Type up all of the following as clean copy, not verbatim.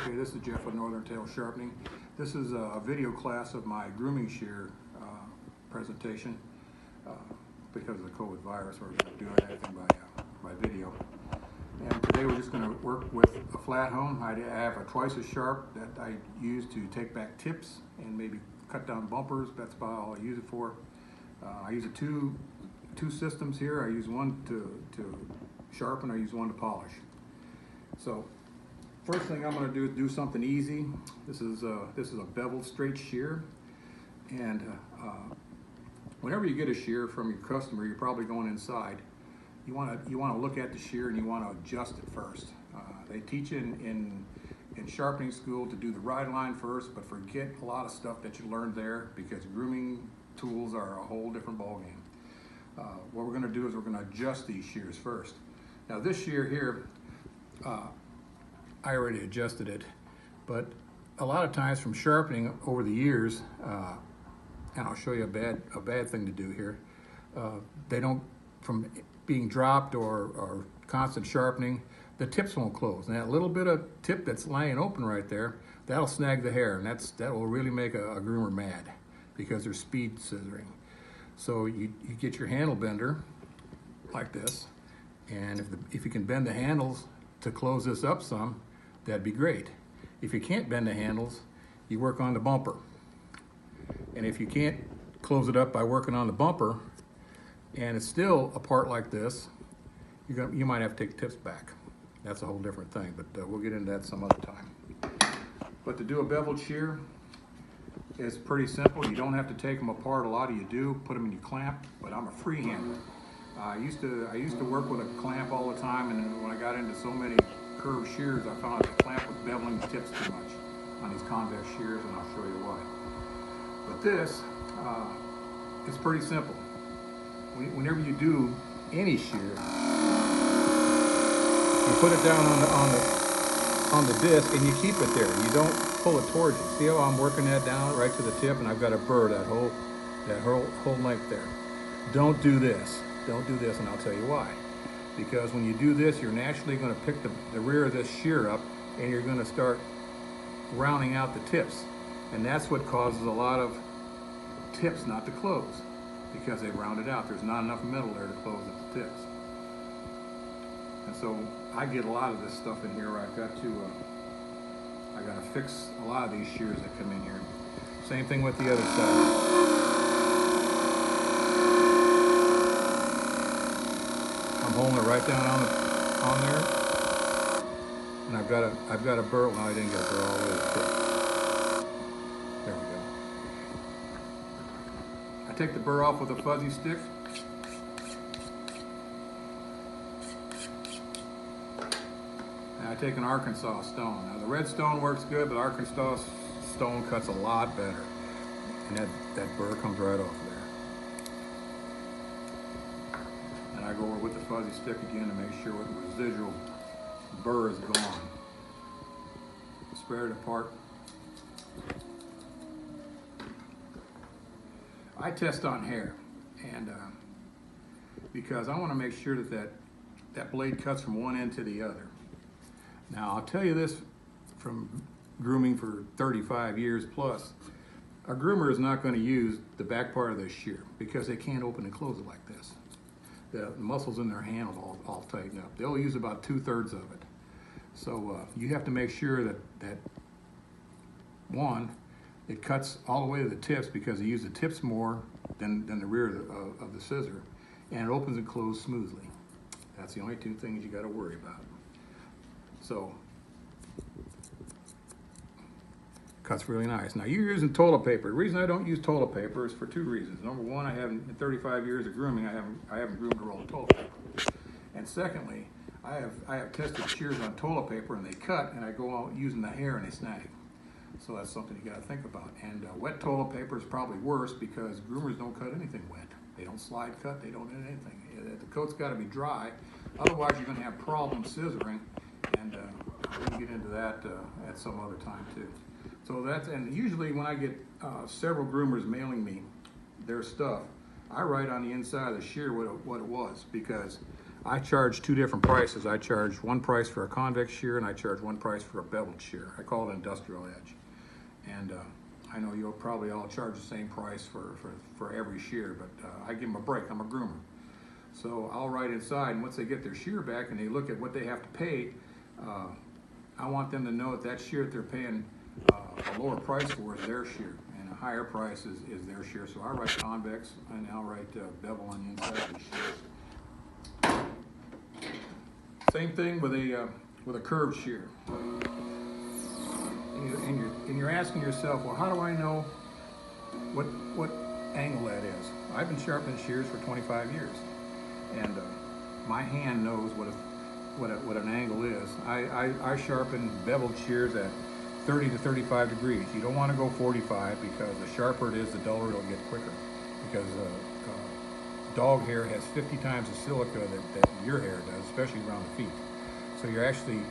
Okay, this is Jeff with Northern Tail Sharpening. This is a video class of my grooming shear presentation. Because of the COVID virus, we're going to do everything by video. And today we're just going to work with a flat hone. I have a twice as sharp that I use to take back tips and maybe cut down bumpers. That's about all I use it for. I use two systems here. I use one to sharpen. I use one to polish. So first thing I'm going to do is do something easy. This is a bevel straight shear, and whenever you get a shear from your customer, you're probably going inside. You want to look at the shear and you want to adjust it first. They teach you in sharpening school to do the ride line first, but forget a lot of stuff that you learned there, because grooming tools are a whole different ballgame. What we're going to do is we're going to adjust these shears first. Now this shear here, I already adjusted it, but a lot of times from sharpening over the years, and I'll show you a bad thing to do here, they don't, from being dropped or constant sharpening, the tips won't close. And that little bit of tip that's laying open right there, that'll snag the hair, and that will really make a groomer mad, because there's speed scissoring. So you get your handle bender like this, and if you can bend the handles to close this up some, that'd be great. If you can't bend the handles, you work on the bumper. And if you can't close it up by working on the bumper, and it's still a part like this, you might have to take tips back. That's a whole different thing, but we'll get into that some other time. But to do a beveled shear, it's pretty simple. You don't have to take them apart. A lot of you do, put them in your clamp, but I'm a freehander. I used to work with a clamp all the time, and when I got into so many curved shears, I found out the clamp was beveling the tips too much on these convex shears, and I'll show you why. But this is pretty simple. Whenever you do any shear, you put it down on the disc and you keep it there. You don't pull it towards you. See how I'm working that down right to the tip, and I've got a burr that whole length there. Don't do this. Don't do this, and I'll tell you why. Because when you do this, you're naturally going to pick the rear of this shear up, and you're going to start rounding out the tips. And that's what causes a lot of tips not to close, because they rounded out. There's not enough metal there to close at the tips. And so I get a lot of this stuff in here where I got to fix a lot of these shears that come in here. Same thing with the other side. I'm holding it right down on there, and I've got a burr. Well, I didn't get a burr all the way to the tip. There we go. I take the burr off with a fuzzy stick. And I take an Arkansas stone. Now the red stone works good, but Arkansas stone cuts a lot better. And that burr comes right off there. And I go over with the fuzzy stick again to make sure the residual burr is gone. Spread it apart. I test on hair, and because I want to make sure that blade cuts from one end to the other. Now I'll tell you this from grooming for 35 years plus, a groomer is not going to use the back part of this shear, because they can't open and close it like this. The muscles in their hand will all tighten up. They'll use about 2/3 of it. So you have to make sure that one, it cuts all the way to the tips, because they use the tips more than the rear of the scissor, and it opens and closes smoothly. That's the only two things you got to worry about. So, cuts really nice. Now you're using toilet paper. The reason I don't use toilet paper is for two reasons. Number one, in 35 years of grooming, I haven't groomed a roll of toilet paper. And secondly, I have tested shears on toilet paper, and they cut, and I go out using the hair and they snag. So that's something you got to think about. And wet toilet paper is probably worse, because groomers don't cut anything wet. They don't slide cut. They don't do anything. The coat's got to be dry. Otherwise, you're going to have problems scissoring. And we'll get into that at some other time too. So and usually when I get several groomers mailing me their stuff, I write on the inside of the shear what it was, because I charge two different prices. I charge one price for a convex shear, and I charge one price for a beveled shear. I call it industrial edge. And I know you'll probably all charge the same price for every shear, but I give them a break. I'm a groomer. So I'll write inside, and once they get their shear back and they look at what they have to pay, I want them to know that that shear that they're paying a lower price for is their shear, and a higher price is their shear. So I'll write convex, and I'll write bevel on the inside of the shears. Same thing with a curved shear. And you're asking yourself, well, how do I know what angle that is? I've been sharpening shears for 25 years, and my hand knows what an angle is. I sharpen beveled shears at 30 to 35 degrees. You don't want to go 45, because the sharper it is, the duller it'll get quicker. Because dog hair has 50 times the silica that your hair does, especially around the feet. So you're actually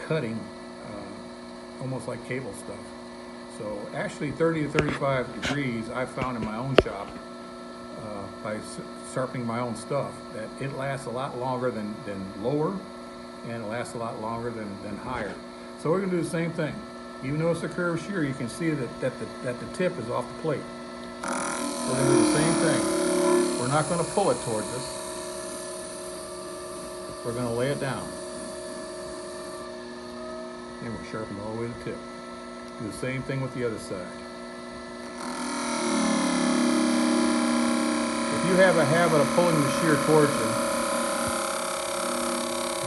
cutting almost like cable stuff. So actually 30 to 35 degrees, I've found in my own shop by sharpening my own stuff, that it lasts a lot longer than lower, and it lasts a lot longer than higher. So we're gonna do the same thing. Even though it's a curved shear, you can see that the tip is off the plate. We're gonna do the same thing. We're not gonna pull it towards us. We're gonna lay it down. And we're sharpening all the way to the tip. Do the same thing with the other side. If you have a habit of pulling the shear towards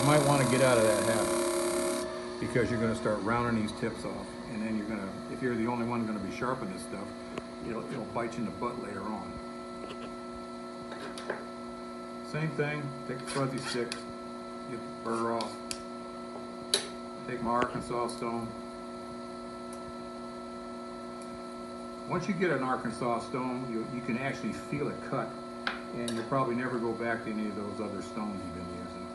you might want to get out of that habit, because you're going to start rounding these tips off, and then if you're the only one going to be sharpening this stuff, it'll bite you in the butt later on. Same thing, take the fuzzy stick, get the burr off. Take my Arkansas stone. Once you get an Arkansas stone, you can actually feel it cut, and you'll probably never go back to any of those other stones you've been using.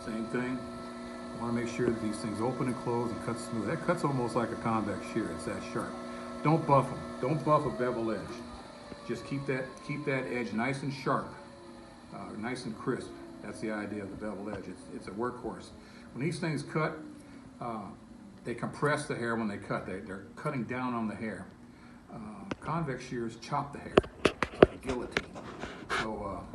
Same thing. I want to make sure that these things open and close and cut smooth. That cuts almost like a convex shear. It's that sharp. Don't buff them. Don't buff a bevel edge. Just keep that edge nice and sharp, nice and crisp. That's the idea of the bevel edge. It's a workhorse. When these things cut, they compress the hair when they cut. They're cutting down on the hair. Convex shears chop the hair. It's like a guillotine. So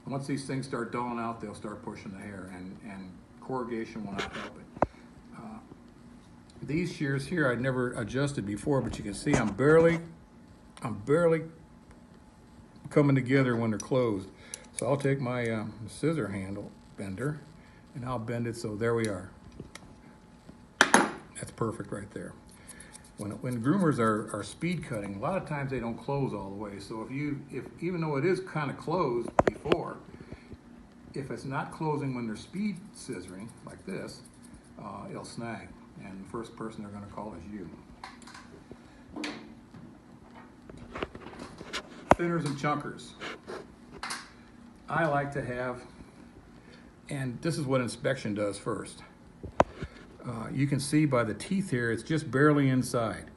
once these things start dulling out, they'll start pushing the hair, and corrugation will not help it. These shears here I'd never adjusted before, but you can see I'm barely coming together when they're closed. So I'll take my scissor handle bender, and I'll bend it, so there we are. That's perfect right there. When groomers are speed cutting, a lot of times they don't close all the way. So if even though it is kind of closed before, if it's not closing when they're speed scissoring like this, it'll snag, and the first person they're going to call is you. Thinners and chunkers. I like to have, and this is what inspection does first. You can see by the teeth here, it's just barely inside.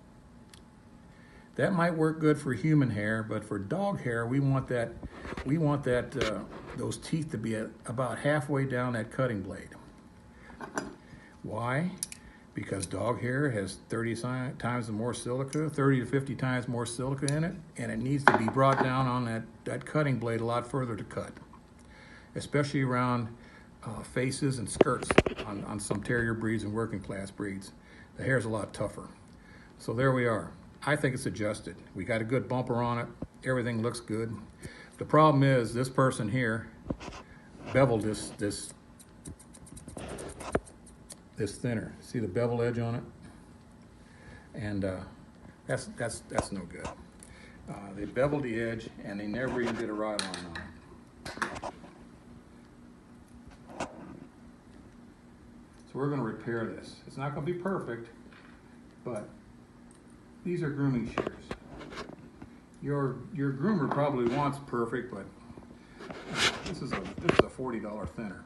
That might work good for human hair, but for dog hair, we want those teeth to be about halfway down that cutting blade. Why? Because dog hair has 30 times more silica, 30 to 50 times more silica in it, and it needs to be brought down on that cutting blade a lot further to cut, especially around faces and skirts on some terrier breeds and working class breeds. The hair's a lot tougher. So there we are. I think it's adjusted. We got a good bumper on it. Everything looks good. The problem is this person here beveled this thinner. See the bevel edge on it? And that's no good. They beveled the edge, and they never even did a ride line on it. So we're going to repair this. It's not going to be perfect, but these are grooming shears. Your groomer probably wants perfect, but this is a $40 thinner.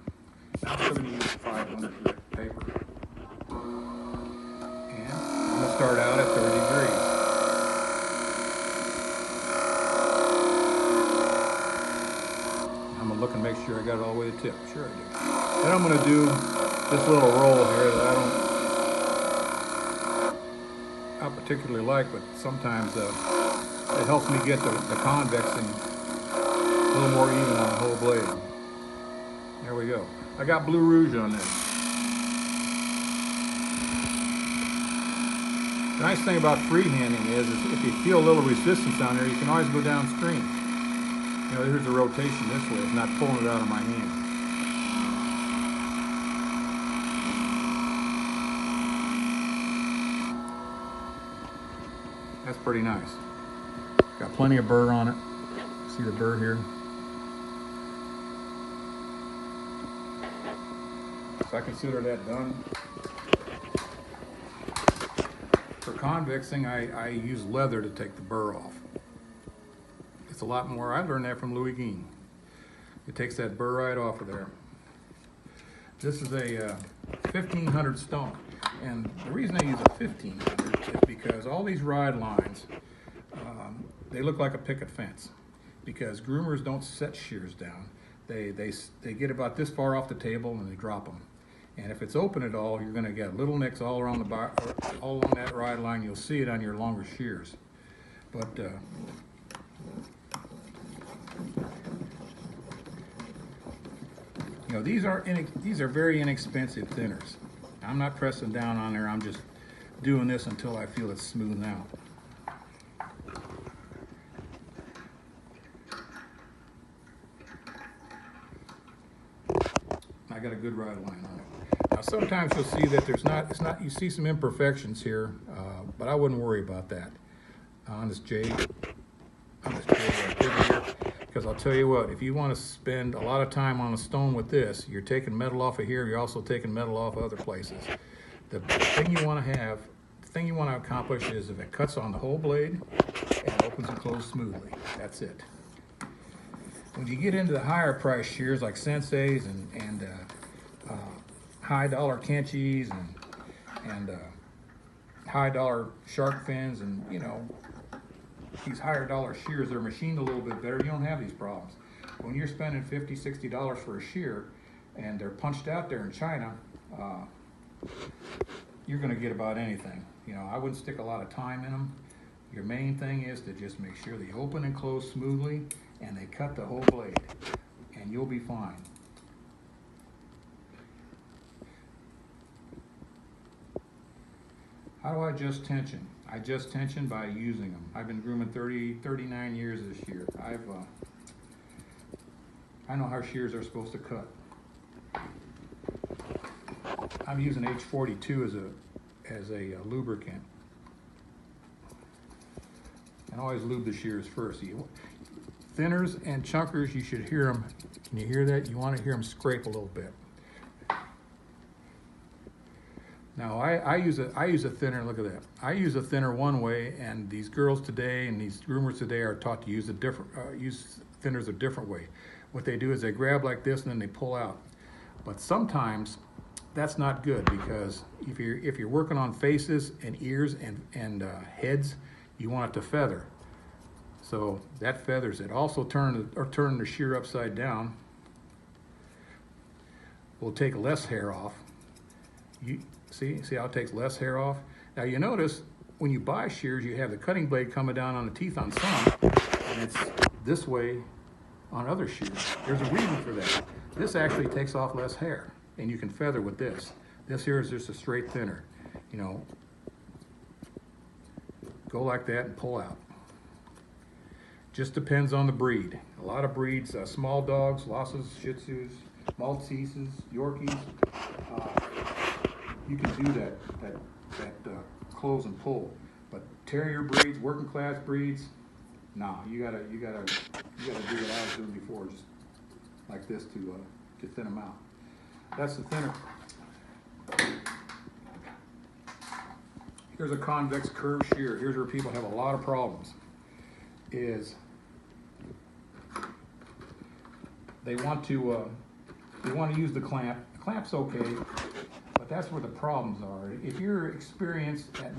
Now we're going to use 500 grit paper. And I'm going to start out at 30 degrees. I'm gonna look and make sure I got it all the way to tip. Sure I do. Then I'm gonna do this little roll here that I don't particularly like, but sometimes it helps me get the convexing a little more even on the whole blade. There we go. I got Blue Rouge on this. The nice thing about freehanding is if you feel a little resistance on there, you can always go downstream. You know, here's the rotation this way. It's not pulling it out of my hand. That's pretty nice. Got plenty of burr on it. See the burr here? So I consider that done. For convexing, I use leather to take the burr off. It's a lot more. I learned that from Louis Guin. It takes that burr right off of there. This is a 1500 stone. And the reason I use a 1500 is because all these ride lines, they look like a picket fence. Because groomers don't set shears down. They get about this far off the table and they drop them. And if it's open at all, you're going to get little nicks all around the bar, all along that ride line. You'll see it on your longer shears. But you know, these are very inexpensive thinners. I'm not pressing down on there. I'm just doing this until I feel it's smoothed out. I got a good ride line on it. Now sometimes you'll see that you see some imperfections here, but I wouldn't worry about that on this jade right here, because I'll tell you what, if you want to spend a lot of time on a stone with this, you're taking metal off of here, you're also taking metal off of other places. The thing you want to accomplish is if it cuts on the whole blade and opens and closes smoothly. That's it. When you get into the higher price shears like Sensei's and high dollar Kenchis and high dollar shark fins, and you know, these higher dollar shears, they're machined a little bit better. You don't have these problems. When you're spending $50, $60 for a shear and they're punched out there in China, you're going to get about anything. You know, I wouldn't stick a lot of time in them. Your main thing is to just make sure they open and close smoothly and they cut the whole blade, and you'll be fine. How do I adjust tension? I adjust tension by using them. I've been grooming 39 years this year. I know how shears are supposed to cut. I'm using H42 as a lubricant. And always lube the shears first. Thinners and chunkers, you should hear them. Can you hear that? You want to hear them scrape a little bit. Now I use a thinner. Look at that. I use a thinner one way, and these girls today and these groomers today are taught to use use thinners a different way. What they do is they grab like this and then they pull out. But sometimes that's not good, because if you're working on faces and ears and heads, you want it to feather. So that feathers it. Also turn the shear upside down will take less hair off. You see how it takes less hair off? Now you notice when you buy shears, you have the cutting blade coming down on the teeth on some, and it's this way on other shears. There's a reason for that. This actually takes off less hair, and you can feather with this. This here is just a straight thinner. You know, go like that and pull out. Just depends on the breed. A lot of breeds, small dogs, Lhasas, Shih Tzus, Malteses, Yorkies, you can do that close and pull. But terrier breeds, working class breeds, nah, you gotta do what I was doing before, just like this to thin them out. That's the thinner. Here's a convex curve shear. Here's where people have a lot of problems. Is they want to use the clamp. The clamp's okay, But that's where the problems are. If you're experienced at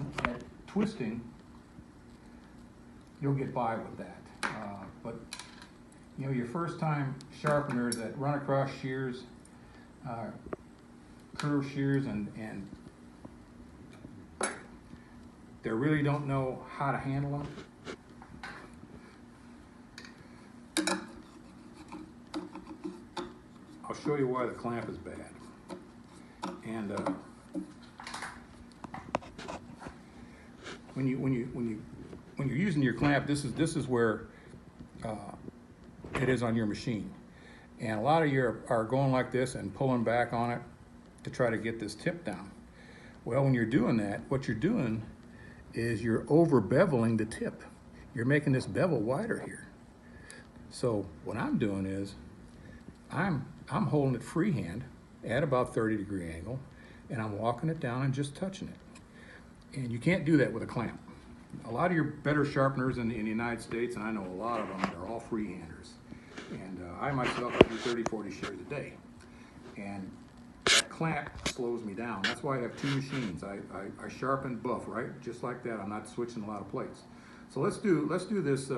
twisting, you'll get by with that. But you know, your first time sharpeners that run across shears, curved shears, and they really don't know how to handle them, I'll show you why the clamp is bad. And when you're using your clamp, this is where it is on your machine. And a lot of you are going like this and pulling back on it to try to get this tip down. Well, when you're doing that, what you're doing is you're over beveling the tip. You're making this bevel wider here. So what I'm doing is I'm holding it freehand at about 30-degree angle, and I'm walking it down and just touching it. And you can't do that with a clamp. A lot of your better sharpeners in the United States, and I know a lot of them, they're all freehanders. And I myself, I do 30, 40 shears a day. And that clamp slows me down. That's why I have two machines. I sharpen buff, right? Just like that. I'm not switching a lot of plates. So let's do this.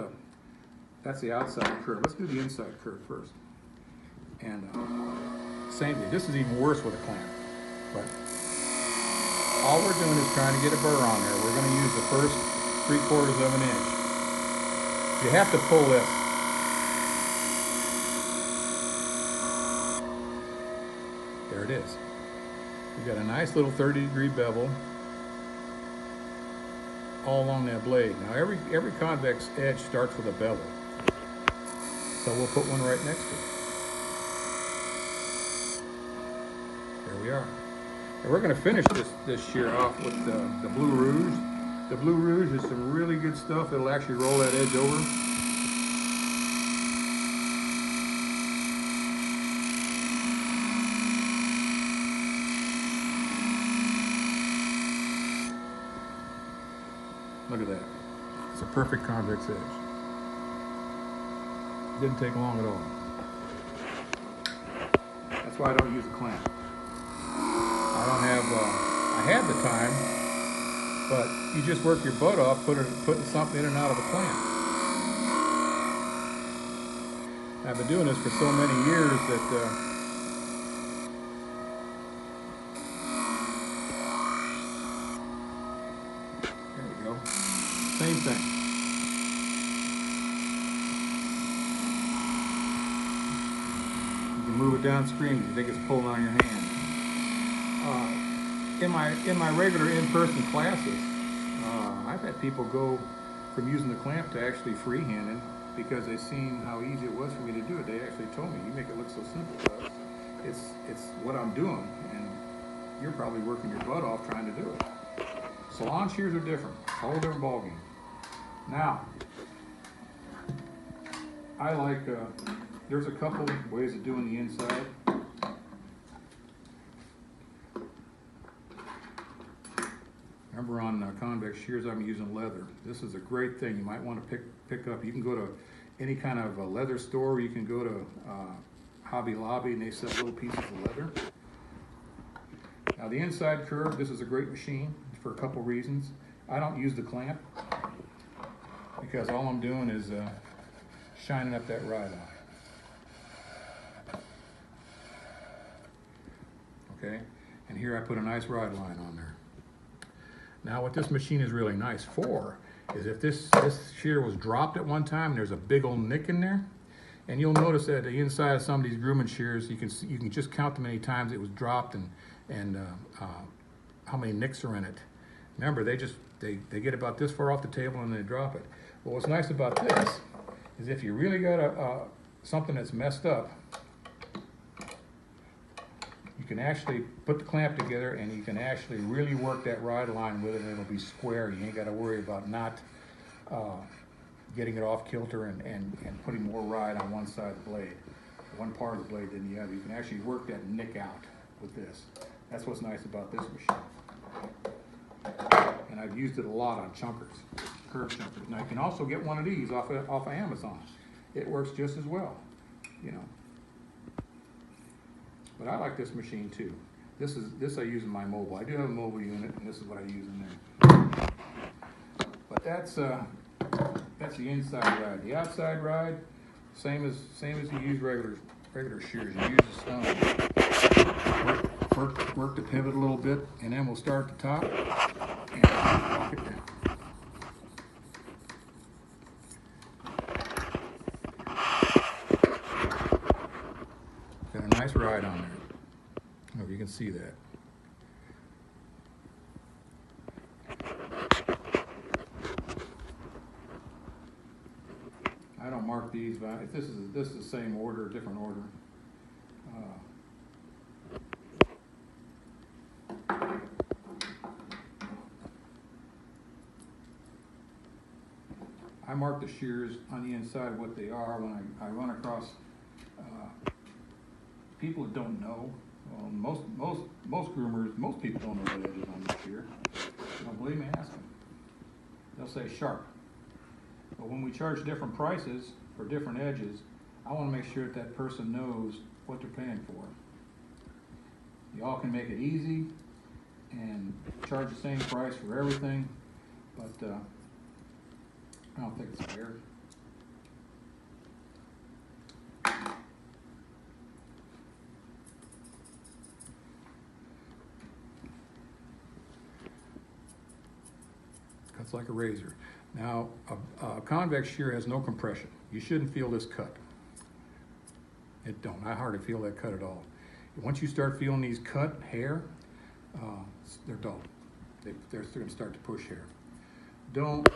That's the outside curve. Let's do the inside curve first. And same thing. This is even worse with a clamp. But all we're doing is trying to get a burr on there. We're going to use the first 3/4 of an inch. You have to pull this. There it is. You've got a nice little 30-degree bevel all along that blade. Now every convex edge starts with a bevel. So we'll put one right next to it. There we are. And we're going to finish this shear off with the Blue Rouge. The Blue Rouge is some really good stuff. It'll actually roll that edge over. Look at that. It's a perfect convex edge. Didn't take long at all. That's why I don't use a clamp. I have the time, but you just work your butt off putting something in and out of a clamp. I've been doing this for so many years that there we go. Same thing. You can move it downstream if you think it's pulling on your hand. In my regular in-person classes, I've had people go from using the clamp to actually freehanding because they've seen how easy it was for me to do it. They actually told me, "You make it look so simple." But it's what I'm doing, and you're probably working your butt off trying to do it. Salon shears are different, whole different ballgame. Now, I like. There's a couple ways of doing the inside. Remember on convex shears, I'm using leather. This is a great thing. You might want to pick up. You can go to any kind of a leather store. You can go to Hobby Lobby, and they sell little pieces of leather. Now the inside curve, this is a great machine for a couple reasons. I don't use the clamp because all I'm doing is shining up that ride eye. Okay, and here I put a nice ride line on there. Now what this machine is really nice for is if this shear was dropped at one time, there's a big old nick in there, and you'll notice that the inside of some of these grooming shears, you can just count the many times it was dropped and how many nicks are in it. Remember, they get about this far off the table and they drop it. Well, what's nice about this is if you really got something that's messed up, you can actually put the clamp together and you can actually really work that ride line with it, and it'll be square. You ain't got to worry about not getting it off kilter and putting more ride on one side of the blade, one part of the blade than the other. You can actually work that nick out with this. That's what's nice about this machine. And I've used it a lot on chunkers, curve chunkers. Now you can also get one of these off of Amazon. It works just as well, you know. But I like this machine too. This I use in my mobile. I do have a mobile unit, and this is what I use in there. But that's the inside ride. The outside ride, same as you use regular shears. You use the stone. Work the pivot a little bit, and then we'll start at the top and walk it down. Got a nice ride on there. I don't know if you can see that. I don't mark these, but if this is the same order, different order. I mark the shears on the inside what they are when I run across people that don't know. Well, most groomers, most people don't know what edges on the shear. If you don't believe me, ask them. They'll say sharp. But when we charge different prices for different edges, I want to make sure that person knows what they're paying for. Y'all can make it easy and charge the same price for everything, but I don't think it's fair. Cuts like a razor. Now, a convex shear has no compression. You shouldn't feel this cut. It don't. I hardly feel that cut at all. Once you start feeling these cut hair, they're dull. They're going to start to push hair. Don't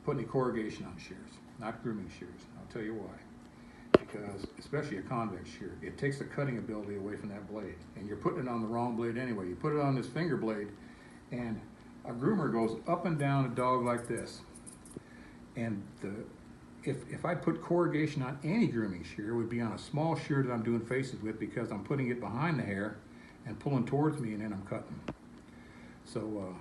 put any corrugation on shears, not grooming shears. I'll tell you why. Because, especially a convex shear, it takes the cutting ability away from that blade. And you're putting it on the wrong blade anyway. You put it on this finger blade, and a groomer goes up and down a dog like this. And if I put corrugation on any grooming shear, it would be on a small shear that I'm doing faces with, because I'm putting it behind the hair and pulling towards me, and then I'm cutting. So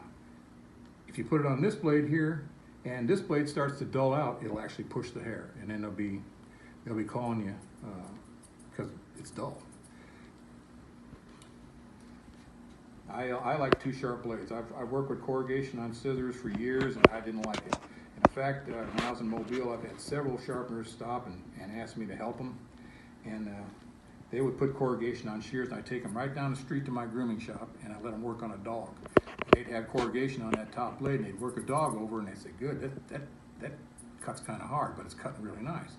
if you put it on this blade here, and this blade starts to dull out, it'll actually push the hair, and then they'll be calling you because it's dull. I like two sharp blades. I've worked with corrugation on scissors for years, and I didn't like it. In fact, when I was in Mobile, I've had several sharpeners stop and ask me to help them, and they would put corrugation on shears, and I'd take them right down the street to my grooming shop, and I'd let them work on a dog. They'd have corrugation on that top blade, and they'd work a dog over, and they'd say, good, that cuts kind of hard, but it's cutting really nice.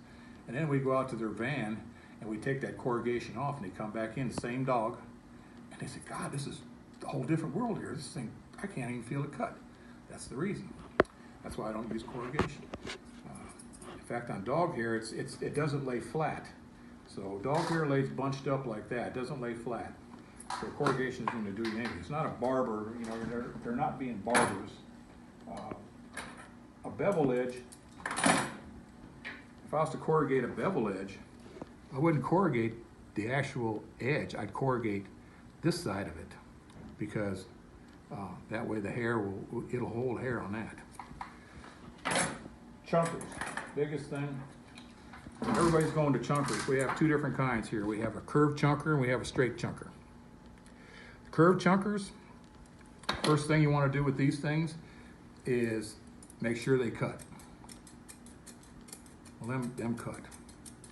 And then we'd go out to their van, and we'd take that corrugation off, and they'd come back in, the same dog, and they said, God, this is a whole different world here. This thing, I can't even feel it cut. That's the reason. That's why I don't use corrugation. In fact, on dog hair, it doesn't lay flat. So dog hair lays bunched up like that. It doesn't lay flat. So corrugation is going to do you anything. It's not a barber. You know, they're not being barbers. A bevel edge. If I was to corrugate a bevel edge, I wouldn't corrugate the actual edge. I'd corrugate this side of it, because that way the hair it'll hold hair on that. Chunkers, biggest thing. Everybody's going to chunkers. We have two different kinds here. We have a curved chunker and we have a straight chunker. The curved chunkers, first thing you want to do with these things is make sure they cut. Well, them cut.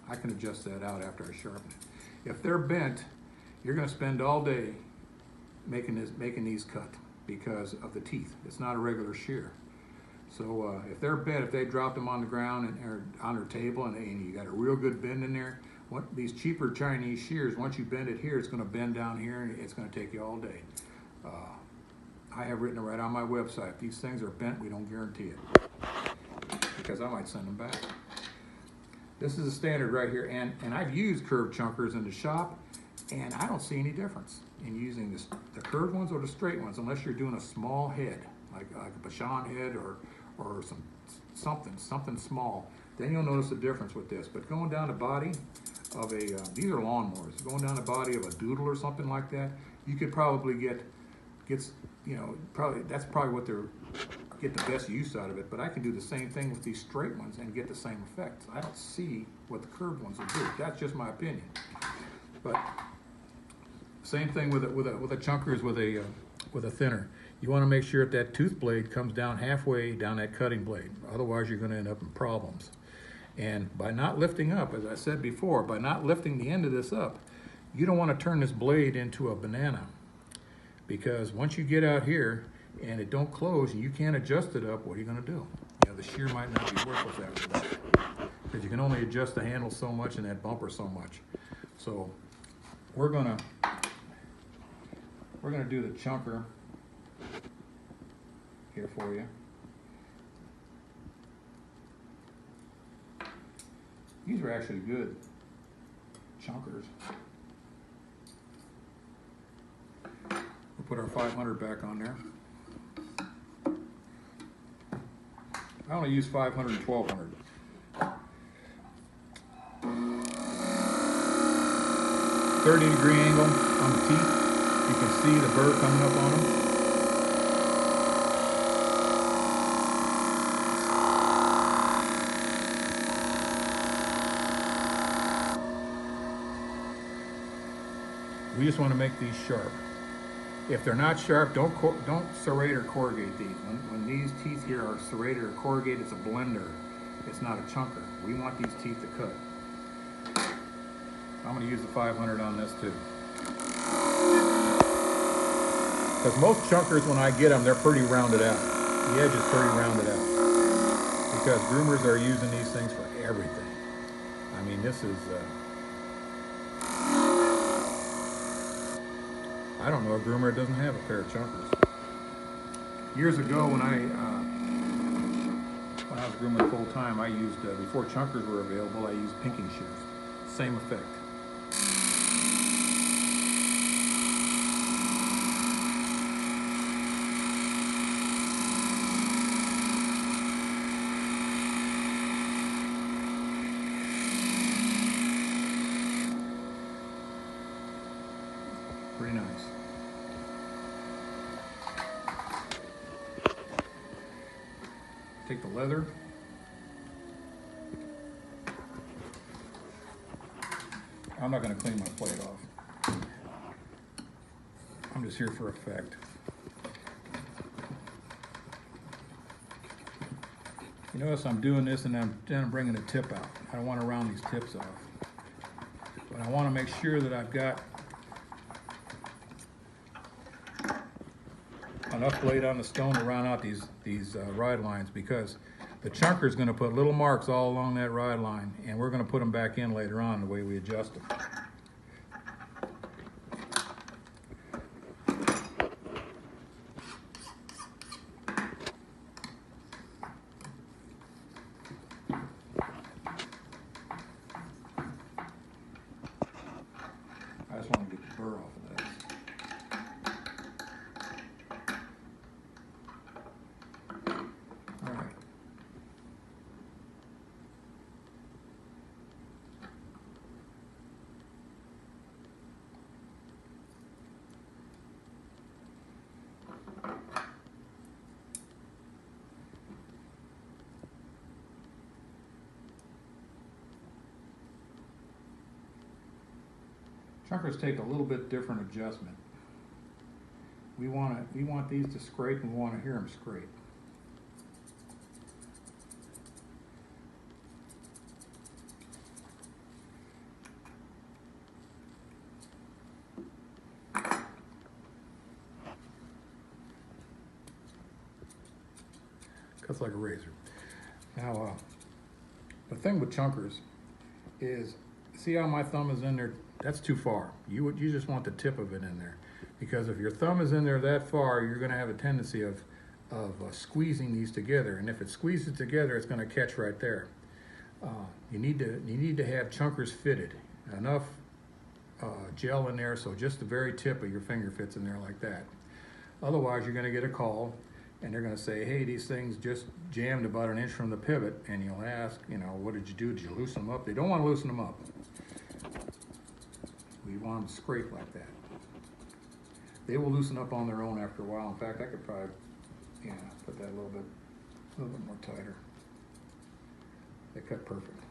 I can adjust that out after I sharpen it. If they're bent, you're going to spend all day making these cut because of the teeth. It's not a regular shear. So if they're bent, if they drop them on the ground or on their table, and you got a real good bend in there, these cheaper Chinese shears, once you bend it here, it's going to bend down here, and it's going to take you all day. I have written it right on my website. If these things are bent, we don't guarantee it, because I might send them back. This is a standard right here, and I've used curved chunkers in the shop, and I don't see any difference in using the curved ones or the straight ones, unless you're doing a small head, like a Bashan head or something small. Then you'll notice a difference with this. But going down the body of these are lawnmowers, going down the body of a doodle or something like that, you could probably get that's probably what they're get the best use out of it. But I can do the same thing with these straight ones and get the same effect. I don't see what the curved ones will do. That's just my opinion. But same thing with a chunker as with a thinner. You want to make sure that tooth blade comes down halfway down that cutting blade. Otherwise, you're going to end up in problems. And by not lifting up, as I said before, by not lifting the end of this up, you don't want to turn this blade into a banana. Because once you get out here and it don't close and you can't adjust it up, what are you going to do? You know, the shear might not be worthless after that. Because you can only adjust the handle so much and that bumper so much. So we're gonna do the chunker here for you. These are actually good chunkers. We'll put our 500 back on there. I only use 500 and 1200. .30-degree angle on the teeth. You can see the burr coming up on them. We just want to make these sharp. If they're not sharp, don't serrate or corrugate these. When these teeth here are serrated or corrugated, it's a blender. It's not a chunker. We want these teeth to cut. I'm going to use the 500 on this too. Because most chunkers, when I get them, they're pretty rounded out. The edge is pretty rounded out. Because groomers are using these things for everything. I mean, this is... I don't know a groomer that doesn't have a pair of chunkers. Years ago, when I was grooming full time, I used before chunkers were available. I used pinking shears. Same effect. Pretty nice. Take the leather. I'm not going to clean my plate off. I'm just here for effect. You notice I'm doing this and I'm bringing the tip out. I don't want to round these tips off. But I want to make sure that I've got enough blade on the stone to round out these ride lines, because the chunker is going to put little marks all along that ride line, and we're going to put them back in later on the way we adjust them. I just want to get the burr off of that. Chunkers take a little bit different adjustment. We want these to scrape, and we want to hear them scrape. Cuts like a razor. Now, the thing with chunkers is, see how my thumb is in there? That's too far. You just want the tip of it in there, because if your thumb is in there that far, you're going to have a tendency of squeezing these together, and if it squeezes together, it's going to catch right there. You need to have chunkers fitted, enough gel in there so just the very tip of your finger fits in there like that. Otherwise, you're going to get a call, and they're going to say, hey, these things just jammed about an inch from the pivot, and you'll ask, you know, what did you do? Did you loosen them up? They don't want to loosen them up. We want them to scrape like that. They will loosen up on their own after a while. In fact, I could probably, put that a little bit more tighter. They cut perfect.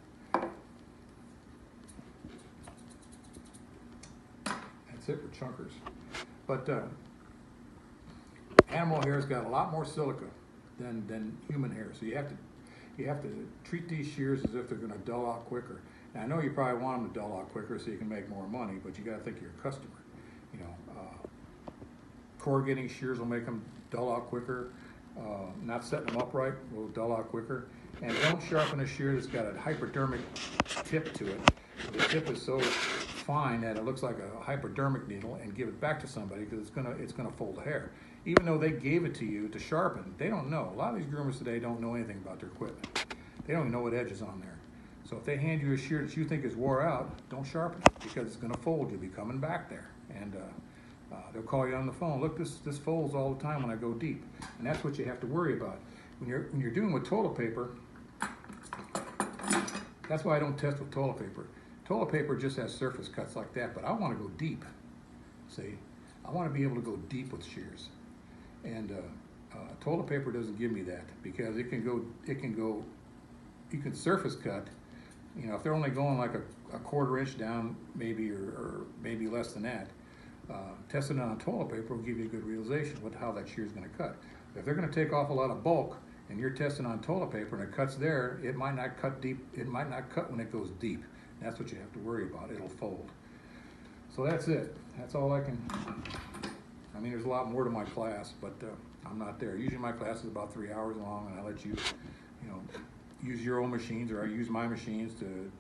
That's it for chunkers. But animal hair's got a lot more silica than human hair, so you have to treat these shears as if they're going to dull out quicker. Now, I know you probably want them to dull out quicker so you can make more money, but you got to think of your customer. You know, corrugating shears will make them dull out quicker. Not setting them upright will dull out quicker. And don't sharpen a shear that's got a hypodermic tip to it. The tip is so fine that it looks like a hypodermic needle, and give it back to somebody because it's gonna fold the hair. Even though they gave it to you to sharpen, they don't know. A lot of these groomers today don't know anything about their equipment. They don't even know what edge is on there. So if they hand you a shear that you think is wore out, don't sharpen it because it's gonna fold. You'll be coming back there, and they'll call you on the phone. Look, this folds all the time when I go deep, and that's what you have to worry about when you're doing with toilet paper. That's why I don't test with toilet paper. Toilet paper just has surface cuts like that, but I want to go deep. See, I want to be able to go deep with shears, and toilet paper doesn't give me that because it can go. You can surface cut. You know, if they're only going like a quarter inch down, maybe or maybe less than that. Testing it on toilet paper will give you a good realization what how that shear is going to cut. If they're going to take off a lot of bulk and you're testing on toilet paper and it cuts there, it might not cut deep. It might not cut when it goes deep. That's what you have to worry about. It'll fold. So that's it. That's all I can. I mean, there's a lot more to my class, but I'm not there. Usually my class is about 3 hours long, and I let you, you know, use your own machines, or I use my machines to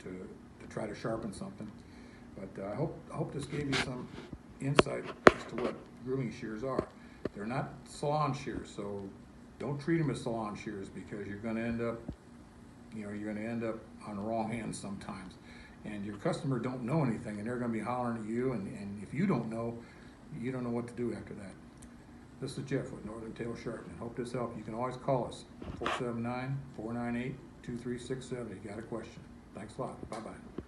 try to sharpen something. But I hope this gave you some insight as to what grooming shears are. They're not salon shears, so don't treat them as salon shears because you're going to end up, you know, you're going to end up on the wrong hands sometimes. And your customer don't know anything, and they're going to be hollering at you, and if you don't know what to do after that. This is Jeff with Northern Tail Sharpening. Hope this helped. You can always call us, 479-498-2367. You got a question. Thanks a lot. Bye-bye.